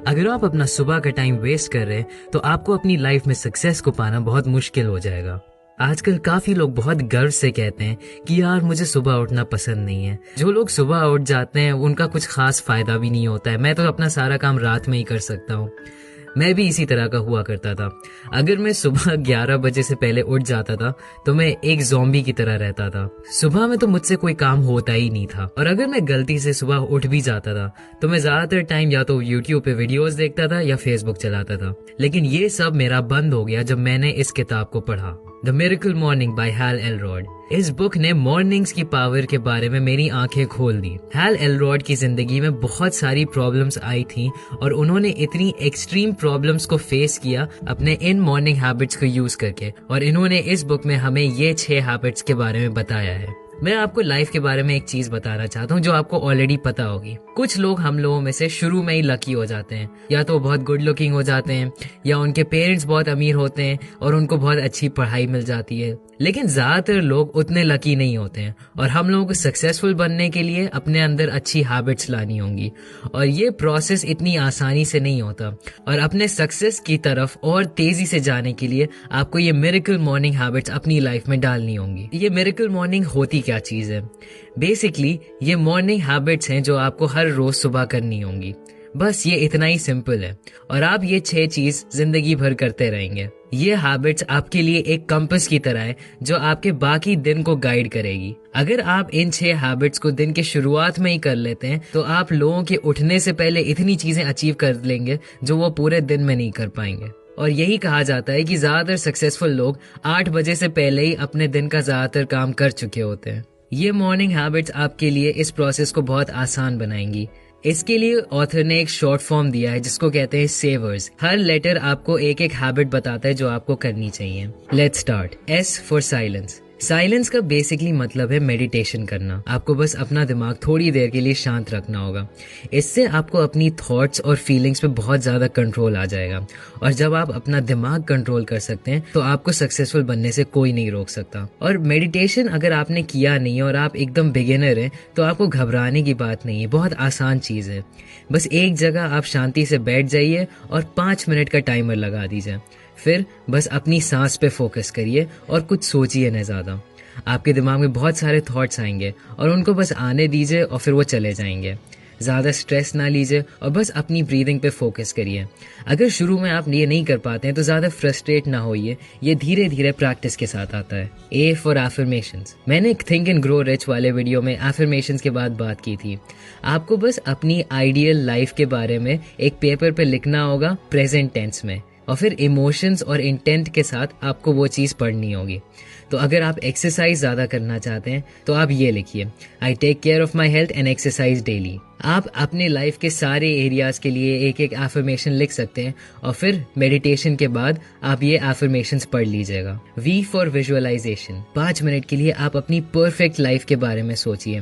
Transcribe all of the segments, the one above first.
अगर आप अपना सुबह का टाइम वेस्ट कर रहे हैं तो आपको अपनी लाइफ में सक्सेस को पाना बहुत मुश्किल हो जाएगा। आजकल काफी लोग बहुत गर्व से कहते हैं कि यार मुझे सुबह उठना पसंद नहीं है। जो लोग सुबह उठ जाते हैं उनका कुछ खास फायदा भी नहीं होता है। मैं तो अपना सारा काम रात में ही कर सकता हूँ। मैं भी इसी तरह का हुआ करता था। अगर मैं सुबह 11 बजे से पहले उठ जाता था तो मैं एक ज़ॉम्बी की तरह रहता था। सुबह में तो मुझसे कोई काम होता ही नहीं था, और अगर मैं गलती से सुबह उठ भी जाता था तो मैं ज्यादातर टाइम या तो यूट्यूब पे वीडियोस देखता था या फेसबुक चलाता था। लेकिन ये सब मेरा बंद हो गया जब मैंने इस किताब को पढ़ा, the miracle morning by Hal Elrod. इस बुक ने मॉर्निंग्स की पावर के बारे में मेरी आंखें खोल दी। हैल एलरॉड की जिंदगी में बहुत सारी प्रॉब्लम्स आई थी और उन्होंने इतनी एक्सट्रीम प्रॉब्लम्स को फेस किया अपने इन मॉर्निंग हैबिट्स को यूज करके, और इन्होंने इस बुक में हमें ये 6 हैबिट्स के बारे में बताया है। मैं आपको लाइफ के बारे में एक चीज बताना चाहता हूँ जो आपको ऑलरेडी पता होगी। कुछ लोग हम लोगों में से शुरू में ही लकी हो जाते हैं, या तो बहुत गुड लुकिंग हो जाते हैं, या उनके पेरेंट्स बहुत अमीर होते हैं और उनको बहुत अच्छी पढ़ाई मिल जाती है। लेकिन ज्यादातर लोग उतने लकी नहीं होते हैं, और हम लोगों को सक्सेसफुल बनने के लिए अपने अंदर अच्छी हैबिट्स लानी होंगी, और ये प्रोसेस इतनी आसानी से नहीं होता। और अपने सक्सेस की तरफ और तेजी से जाने के लिए आपको ये मिरेकल मॉर्निंग हैबिट्स अपनी लाइफ में डालनी होंगी। ये मिरेकल मॉर्निंग होती क्या चीज है? बेसिकली ये मॉर्निंग हैबिट्स हैं जो आपको हर रोज सुबह करनी होंगी। बस ये इतना ही सिंपल है, और आप ये 6 चीज जिंदगी भर करते रहेंगे। ये हैबिट्स आपके लिए एक कंपास की तरह है जो आपके बाकी दिन को गाइड करेगी। अगर आप इन 6 हैबिट्स को दिन के शुरुआत में ही कर लेते हैं तो आप लोगों के उठने से पहले इतनी चीजें अचीव कर लेंगे जो वो पूरे दिन में नहीं कर पाएंगे। और यही कहा जाता है कि ज्यादातर सक्सेसफुल लोग 8 बजे से पहले ही अपने दिन का ज्यादातर काम कर चुके होते हैं। ये मॉर्निंग हैबिट्स आपके लिए इस प्रोसेस को बहुत आसान बनाएंगी। इसके लिए ऑथर ने एक शॉर्ट फॉर्म दिया है जिसको कहते हैं सेवर्स। हर लेटर आपको एक एक हैबिट बताता है जो आपको करनी चाहिए। Let's start. S for silence. Silence का बेसिकली मतलब है मेडिटेशन करना। आपको बस अपना दिमाग थोड़ी देर के लिए शांत रखना होगा। इससे आपको अपनी थॉट्स और फीलिंग्स पे बहुत ज्यादा कंट्रोल आ जाएगा, और जब आप अपना दिमाग कंट्रोल कर सकते हैं तो आपको सक्सेसफुल बनने से कोई नहीं रोक सकता। और मेडिटेशन अगर आपने किया नहीं है और आप एकदम बिगिनर हैं तो आपको घबराने की बात नहीं है, बहुत आसान चीज है। बस एक जगह आप शांति से बैठ जाइए और 5 मिनट का टाइमर लगा दीजिए। फिर बस अपनी सांस पे फोकस करिए और कुछ सोचिए न ज्यादा। आपके दिमाग में बहुत सारे थॉट्स आएंगे और उनको बस आने दीजिए और फिर वो चले जाएंगे। ज्यादा स्ट्रेस ना लीजिए और बस अपनी ब्रीदिंग पे फोकस करिए। अगर शुरू में आप ये नहीं कर पाते हैं तो ज्यादा फ्रस्ट्रेट ना होइए, ये धीरे धीरे प्रैक्टिस के साथ आता है। A for affirmations. मैंने थिंक एंड ग्रो रिच वाले वीडियो में एफर्मेशंस के बाद बात की थी। आपको बस अपनी आइडियल लाइफ के बारे में एक पेपर पे लिखना होगा प्रेजेंट टेंस में, और फिर इमोशंस और इंटेंट के साथ आपको वो चीज पढ़नी होगी। तो अगर आप एक्सरसाइज ज्यादा करना चाहते हैं तो आप ये लिखिए, I take care of my health and exercise daily. आप अपने लाइफ के सारे एरियाज के लिए एक एक एफर्मेशन लिख सकते हैं, और फिर मेडिटेशन के बाद आप ये एफर्मेशंस पढ़ लीजिएगा। We for visualisation. 5 मिनट के लिए आप अपनी परफेक्ट लाइफ के बारे में सोचिए।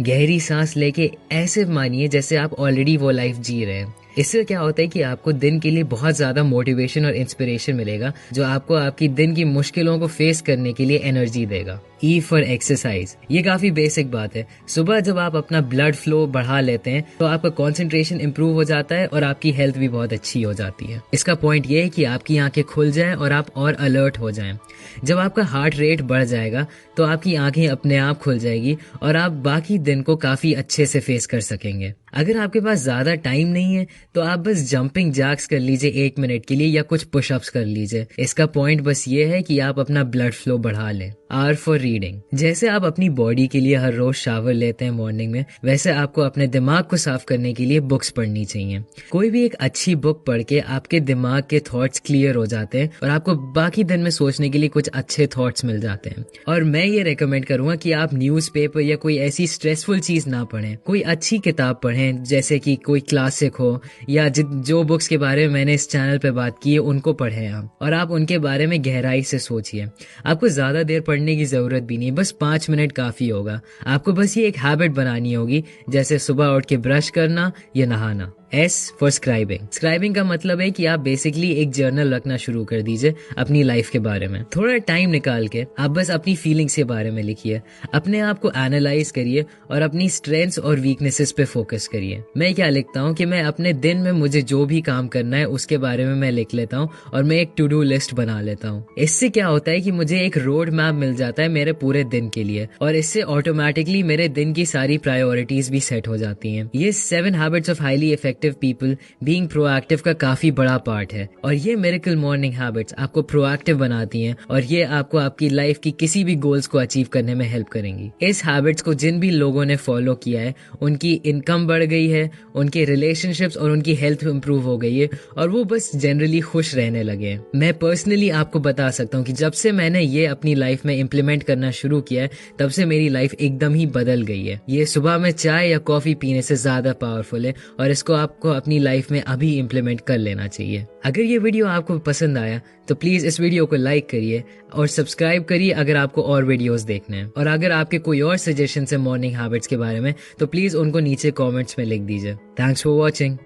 गहरी सांस लेके ऐसे मानिए जैसे आप ऑलरेडी वो लाइफ जी रहे हैं। इससे क्या होता है कि आपको दिन के लिए बहुत ज्यादा मोटिवेशन और इंस्पिरेशन मिलेगा जो आपको आपकी दिन की मुश्किलों को फेस करने के लिए एनर्जी देगा। E for exercise. ये काफी बेसिक बात है। सुबह जब आप अपना ब्लड फ्लो बढ़ा लेते हैं तो आपका कंसंट्रेशन इंप्रूव हो जाता है और आपकी हेल्थ भी बहुत अच्छी हो जाती है। इसका पॉइंट ये है कि आपकी आंखें खुल जाएं और आप और अलर्ट हो जाएं। जब आपका हार्ट रेट बढ़ जाएगा तो आपकी आंखें अपने आप खुल जाएगी और आप बाकी दिन को काफी अच्छे से फेस कर सकेंगे। अगर आपके पास ज्यादा टाइम नहीं है तो आप बस जंपिंग जैक्स कर लीजिए 1 मिनट के लिए, या कुछ पुशअप्स कर लीजिए। इसका पॉइंट बस ये है कि आप अपना ब्लड फ्लो बढ़ा लें। R for reading. जैसे आप अपनी बॉडी के लिए हर रोज शावर लेते हैं मॉर्निंग में, वैसे आपको अपने दिमाग को साफ करने के लिए बुक्स पढ़नी चाहिए। कोई भी एक अच्छी बुक पढ़ के आपके दिमाग के थॉट्स क्लियर हो जाते हैं और आपको बाकी दिन में सोचने के लिए कुछ अच्छे थॉट्स मिल जाते हैं। और मैं ये रेकमेंड करूंगा कि आप न्यूज़पेपर या कोई ऐसी स्ट्रेसफुल चीज ना पढ़ें, कोई अच्छी किताब पढ़ें, जैसे कि कोई क्लासिक हो, या जो बुक्स के बारे में मैंने इस चैनल पे बात की है उनको पढ़ें आप, और आप उनके बारे में गहराई से सोचिए। आपको ज्यादा देर पढ़ने की जरूरत भी नहीं, बस 5 मिनट काफी होगा। आपको बस ये एक हैबिट बनानी होगी, जैसे सुबह उठ के ब्रश करना या नहाना। S for scribing. स्क्राइबिंग का मतलब है कि आप बेसिकली एक जर्नल रखना शुरू कर दीजिए अपनी लाइफ के बारे में। थोड़ा टाइम निकाल के आप बस अपनी फीलिंग्स के बारे में लिखिए, अपने आप को एनालाइज करिए और अपनी स्ट्रेंथ्स और वीकनेसेस पे फोकस करिए। मैं क्या लिखता हूँ कि मैं अपने दिन में मुझे जो भी काम करना है उसके बारे में मैं लिख लेता हूँ और मैं एक टू डू लिस्ट बना लेता हूँ। इससे क्या होता है कि मुझे एक रोड मैप मिल जाता है मेरे पूरे दिन के लिए और इससे ऑटोमेटिकली मेरे दिन की सारी प्रायोरिटीज भी सेट हो जाती हैं। ये 7 habits of highly effective people being proactive का काफी बड़ा पार्ट है और ये मिरेकल मॉर्निंग हैबिट्स आपको प्रोएक्टिव बनाती हैं और ये आपको आपकी लाइफ की किसी भी गोल्स को अचीव करने में हेल्प करेंगी। इस हैबिट्स को जिन भी लोगों ने फॉलो किया है उनकी इनकम बढ़ गई है, उनके रिलेशनशिप्स और उनकी हेल्थ इंप्रूव हो गई है और वो बस जनरली खुश रहने लगे हैं। मैं पर्सनली आपको बता सकता हूँ कि जब से मैंने ये अपनी लाइफ में इम्प्लीमेंट करना शुरू किया है तब से मेरी लाइफ एकदम ही बदल गई है। ये सुबह में चाय या कॉफी पीने से ज्यादा पावरफुल है और इसको आपको अपनी लाइफ में अभी इम्प्लीमेंट कर लेना चाहिए। अगर ये वीडियो आपको पसंद आया तो प्लीज इस वीडियो को लाइक करिए और सब्सक्राइब करिए अगर आपको और वीडियोस देखने हैं। और अगर आपके कोई और सजेशन है मॉर्निंग हैबिट्स के बारे में तो प्लीज उनको नीचे कमेंट्स में लिख दीजिए। Thanks for watching.